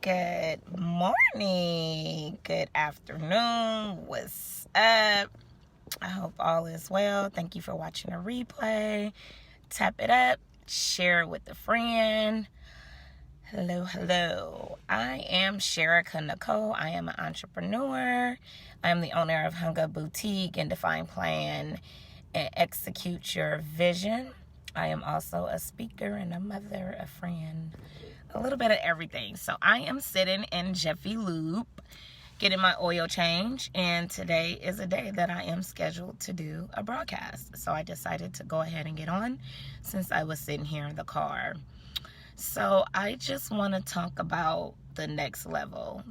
Good morning, good afternoon, what's up? I hope all is well. Thank you for watching the replay. Tap it up, share it with a friend. Hello. I am Sherika Nicole. I am an entrepreneur. I am the owner of Hung Up Boutique and Define Plan and Execute Your Vision. I am also a speaker and a mother, a friend, a little bit of everything. So I am sitting in Jiffy Lube getting my oil change, and today is a day that I am scheduled to do a broadcast. So I decided to go ahead and get on since I was sitting here in the car. So I just want to talk about the next level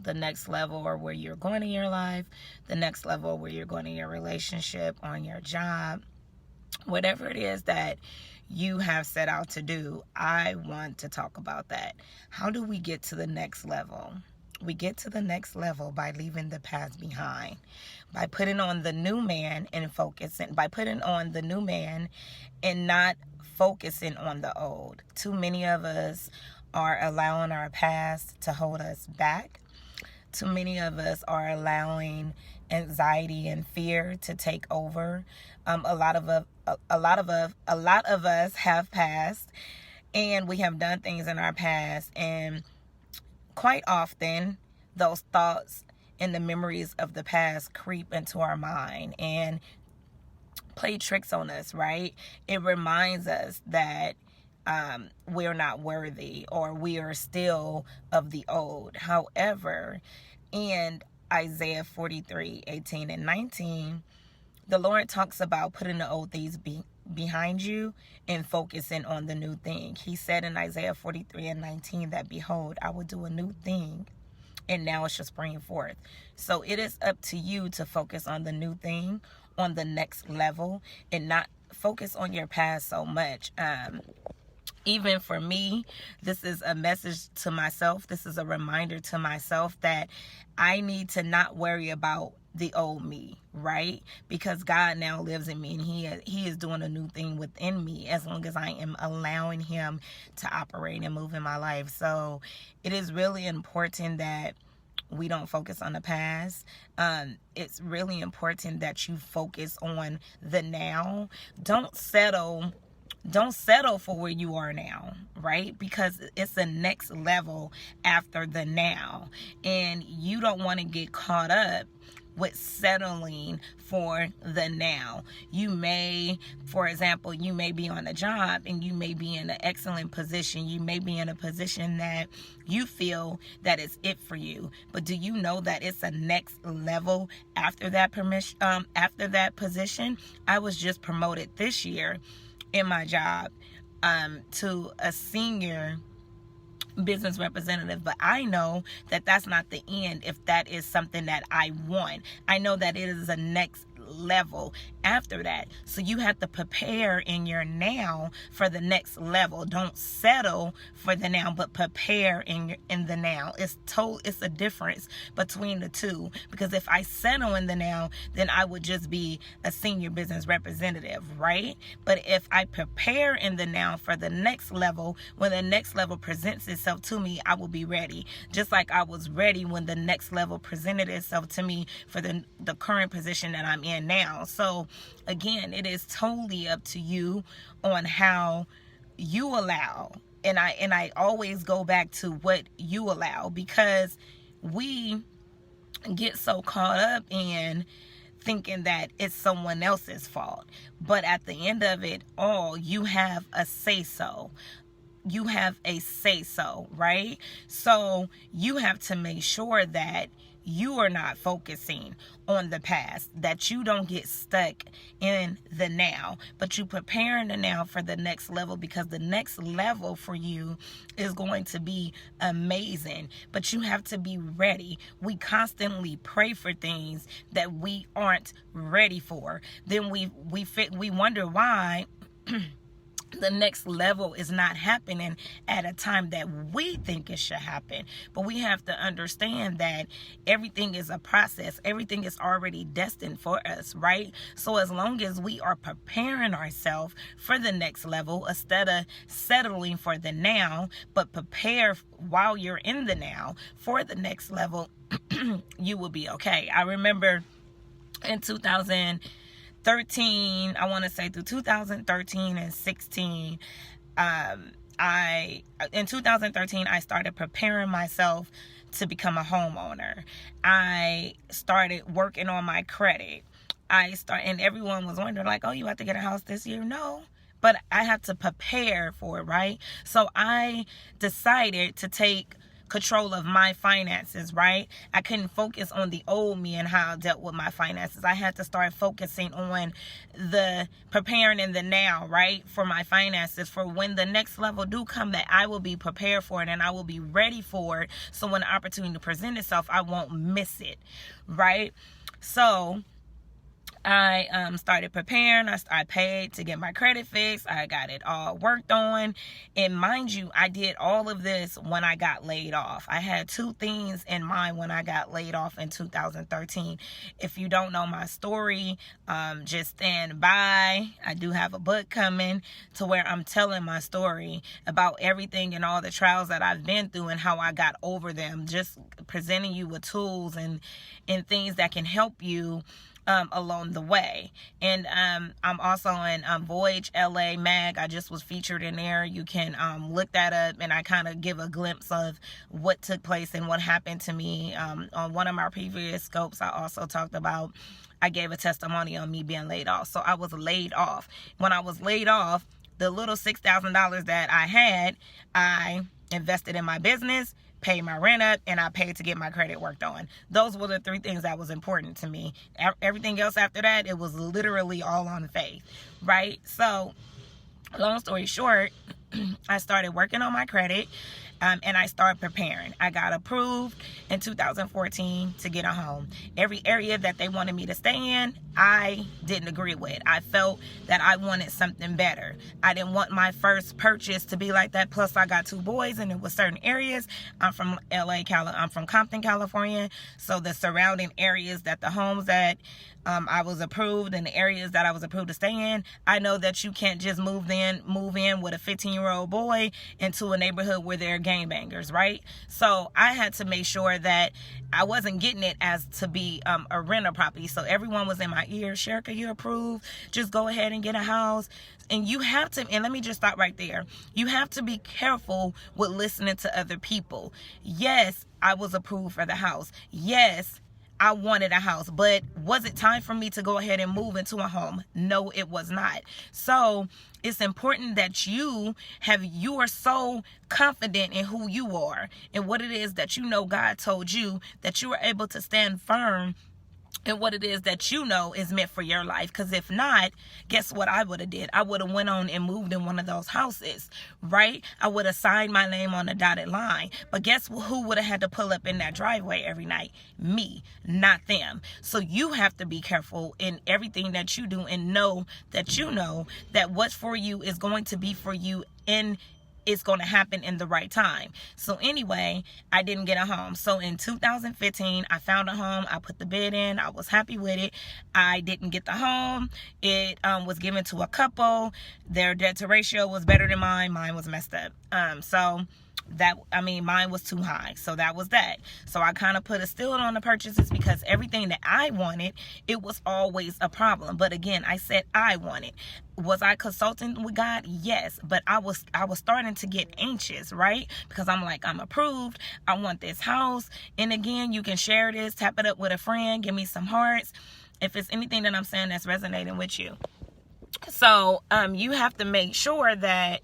or where you're going in your life, the next level where you're going in your relationship, on your job, whatever it is that you have set out to do. I want to talk about that. How do we get to the next level? We get to the next level by leaving the past behind, by putting on the new man and focusing, by putting on the new man and not focusing on the old. Too many of us are allowing our past to hold us back. Too many of us are allowing anxiety and fear to take over. A lot of us have passed, and we have done things in our past, and quite often those thoughts and the memories of the past creep into our mind and play tricks on us, right? It reminds us that we're not worthy, or we are still of the old. However, in Isaiah 43:18-19, the Lord talks about putting the old things behind you and focusing on the new thing. He said in Isaiah 43:19 that, behold, I will do a new thing, and now it shall spring forth. So it is up to you to focus on the new thing, on the next level, and not focus on your past so much. Even for me, this is a message to myself. This is a reminder to myself that I need to not worry about the old me, right? Because God now lives in me, and he is doing a new thing within me as long as I am allowing him to operate and move in my life. So it is really important that we don't focus on the past. It's really important that you focus on the now. Don't settle for where you are now, right? Because it's the next level after the now. And you don't want to get caught up with settling for the now. You may, for example, you may be on a job and you may be in an excellent position. You may be in a position that you feel that is it for you. But do you know that it's a next level after that position? I was just promoted this year in my job to a senior business representative, but I know that that's not the end. If that is something that I want, I know that it is a next level after that. So you have to prepare in your now for the next level. Don't settle for the now, but prepare in the now. It's a difference between the two, because if I settle in the now, then I would just be a senior business representative, right? But if I prepare in the now for the next level, when the next level presents itself to me, I will be ready. Just like I was ready when the next level presented itself to me for the current position that I'm in now. So again, it is totally up to you on how you allow. And I always go back to what you allow, because we get so caught up in thinking that it's someone else's fault. But at the end of it all, you have a say-so. You have a say-so, right? So you have to make sure that you are not focusing on the past, that you don't get stuck in the now, but you prepare in the now for the next level, because the next level for you is going to be amazing. But you have to be ready. We constantly pray for things that we aren't ready for. Then we wonder why the next level is not happening at a time that we think it should happen. But we have to understand that everything is a process. Everything is already destined for us, right? So as long as we are preparing ourselves for the next level, instead of settling for the now, but prepare while you're in the now for the next level, you will be okay. I remember in 2013, I want to say through 2013 and 16, in 2013 I started preparing myself to become a homeowner. I started working on my credit. And everyone was wondering, like, oh, you have to get a house this year? No, but I have to prepare for it, right? So I decided to take control of my finances, right? I couldn't focus on the old me and how I dealt with my finances. I had to start focusing on the preparing in the now, right? For my finances, for when the next level do come, that I will be prepared for it and I will be ready for it. So when the opportunity presents itself, I won't miss it, right? So I started preparing. I paid to get my credit fixed. I got it all worked on. And mind you, I did all of this when I got laid off. I had two things in mind when I got laid off in 2013. If you don't know my story, just stand by. I do have a book coming to where I'm telling my story about everything and all the trials that I've been through and how I got over them. Just presenting you with tools and things that can help you along the way. And I'm also in Voyage LA Mag. I just was featured in there. You can look that up, and I kind of give a glimpse of what took place and what happened to me. On one of my previous scopes, I also talked about, I gave a testimony on me being laid off. So I was laid off. When I was laid off, the little $6,000 that I had, I invested in my business, paid my rent up, and I paid to get my credit worked on. Those were the three things that was important to me. Everything else after that, it was literally all on faith, right? So long story short, I started working on my credit, and I started preparing. I got approved in 2014 to get a home. Every area that they wanted me to stay in, I didn't agree with. I felt that I wanted something better. I didn't want my first purchase to be like that. Plus, I got two boys, and it was certain areas. I'm from I'm from Compton, California. So the surrounding areas that the homes that I was approved, and the areas that I was approved to stay in, I know that you can't just move in with a 15-year-old boy into a neighborhood where there are gangbangers, right? So I had to make sure that I wasn't getting it as to be a rental property. So everyone was in my ear, Sherika, you approved, just go ahead and get a house. And you have to, and let me just stop right there. You have to be careful with listening to other people. Yes, I was approved for the house. Yes, I wanted a house, but was it time for me to go ahead and move into a home? No, it was not. So it's important that you are so confident in who you are and what it is that you know God told you, that you are able to stand firm and what it is that you know is meant for your life. Because if not, guess what I would have did? I would have went on and moved in one of those houses, right? I would have signed my name on the dotted line. But guess who would have had to pull up in that driveway every night? Me, not them. So you have to be careful in everything that you do and know that what's for you is going to be for you, and it's going to happen in the right time. So anyway, I didn't get a home. So in 2015, I found a home. I put the bid in. I was happy with it. I didn't get the home. It was given to a couple. Their debt to ratio was better than mine. Mine was messed up. Mine was too high. So that was that. So I kind of put a still on the purchases because everything that I wanted, it was always a problem. But again, I said I wanted. Was I consulting with God? Yes. But I was starting to get anxious, right? Because I'm like, I'm approved. I want this house. And again, you can share this, tap it up with a friend, give me some hearts if it's anything that I'm saying that's resonating with you. So you have to make sure that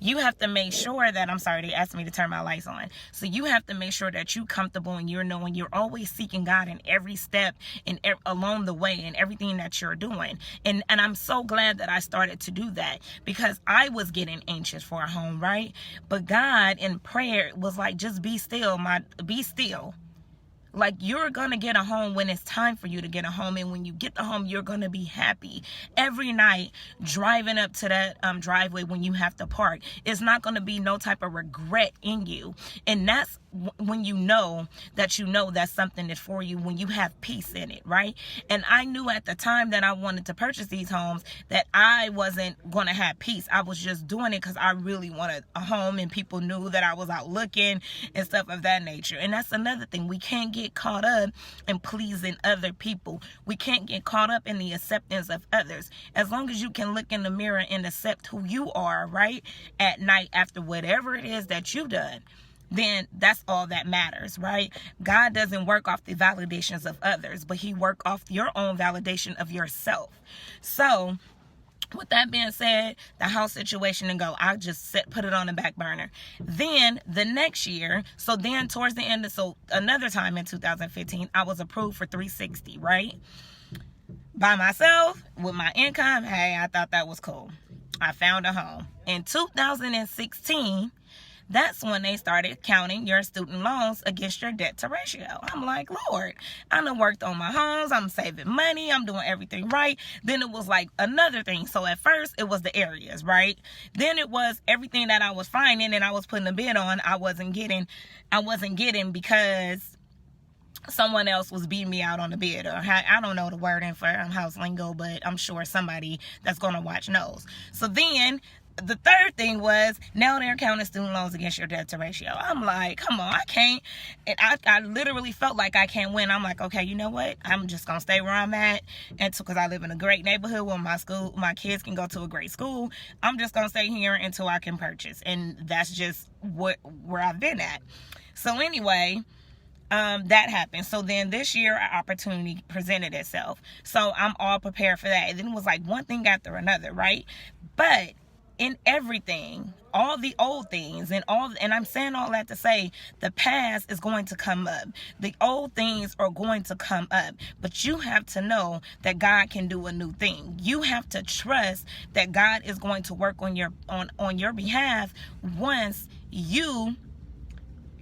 you have to make sure that, I'm sorry, they asked me to turn my lights on. So you have to make sure that you're comfortable and you're knowing you're always seeking God in every step and along the way in everything that you're doing. And I'm so glad that I started to do that because I was getting anxious for a home, right? But God in prayer was like, just be still, be still. Like, you're gonna get a home when it's time for you to get a home, and when you get the home, you're gonna be happy. Every night driving up to that driveway when you have to park, it's not gonna be no type of regret in you. And that's when you know that something is for you, when you have peace in it, right? And I knew at the time that I wanted to purchase these homes that I wasn't gonna have peace. I was just doing it because I really wanted a home, and people knew that I was out looking and stuff of that nature. And that's another thing. We can't get caught up in pleasing other people. We can't get caught up in the acceptance of others. As long as you can look in the mirror and accept who you are, right, at night after whatever it is that you've done, then that's all that matters, right? God doesn't work off the validations of others, but he works off your own validation of yourself. So with that being said, the house situation and go, I just put it on the back burner. Then the next year, so then towards the end, so another time in 2015, I was approved for 360, right? By myself, with my income. Hey, I thought that was cool. I found a home. In 2016, that's when they started counting your student loans against your debt to ratio. I'm like, Lord, I done worked on my homes. I'm saving money. I'm doing everything right. Then it was like another thing. So at first it was the areas, right? Then it was everything that I was finding and I was putting a bid on. I wasn't getting because someone else was beating me out on the bid, or I don't know the wording for house lingo, but I'm sure somebody that's going to watch knows. So then the third thing was, now they're counting student loans against your debt to ratio. I'm like, come on, I can't. And I literally felt like I can't win. I'm like, okay, you know what? I'm just going to stay where I'm at. And because I live in a great neighborhood where my kids can go to a great school, I'm just going to stay here until I can purchase. And that's just where I've been at. So anyway, that happened. So then this year, an opportunity presented itself. So I'm all prepared for that. And then it was like one thing after another, right? But in everything, all the old things and I'm saying all that to say the past is going to come up. The old things are going to come up, but you have to know that God can do a new thing. You have to trust that God is going to work on your behalf once you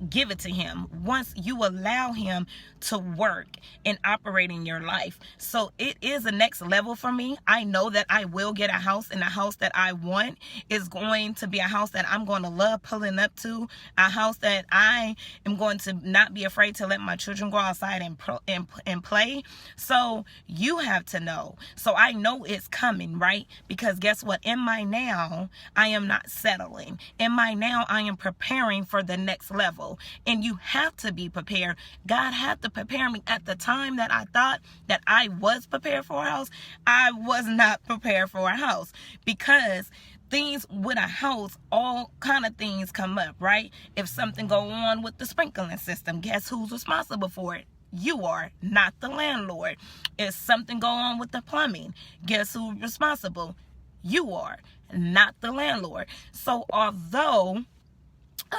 give it to him, once you allow him to work and operate in your life. So it is a next level for me. I know that I will get a house, and the house that I want is going to be a house that I'm going to love pulling up to, a house that I am going to not be afraid to let my children go outside and play. So you have to know. So I know it's coming, right? Because guess what? In my now, I am not settling. In my now, I am preparing for the next level. And you have to be prepared. God had to prepare me. At the time that I thought that I was prepared for a house, I was not prepared for a house, because things with a house, all kind of things come up, right? If something go on with the sprinkling system, guess who's responsible for it? You are, not the landlord. If something go on with the plumbing, guess who's responsible? You are, not the landlord. So although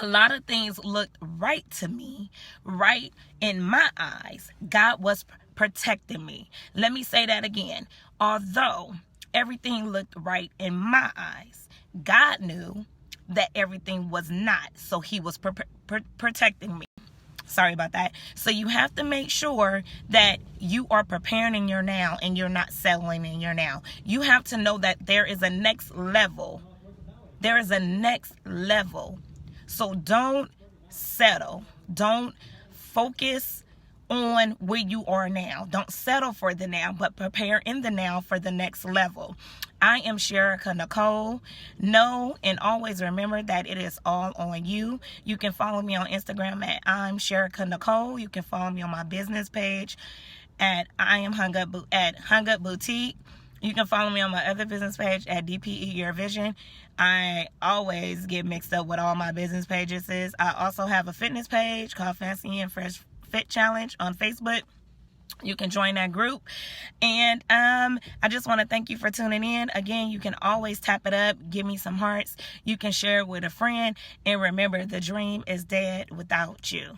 a lot of things looked right to me, right in my eyes, God was protecting me. Let me say that again. Although everything looked right in my eyes, God knew that everything was not. So he was protecting me. Sorry about that. So you have to make sure that you are preparing in your now and you're not settling in your now. You have to know that there is a next level. There is a next level. So don't settle. Don't focus on where you are now. Don't settle for the now, but prepare in the now for the next level. I am Sherika Nicole. Know and always remember that it is all on you. You can follow me on Instagram at I'm Sherika Nicole. You can follow me on my business page at I am Hung Up Boutique. You can follow me on my other business page at DPE Your Vision. I always get mixed up with all my business pages. I also have a fitness page called Fancy and Fresh Fit Challenge on Facebook. You can join that group. And I just want to thank you for tuning in. Again, you can always tap it up, give me some hearts. You can share it with a friend. And remember, the dream is dead without you.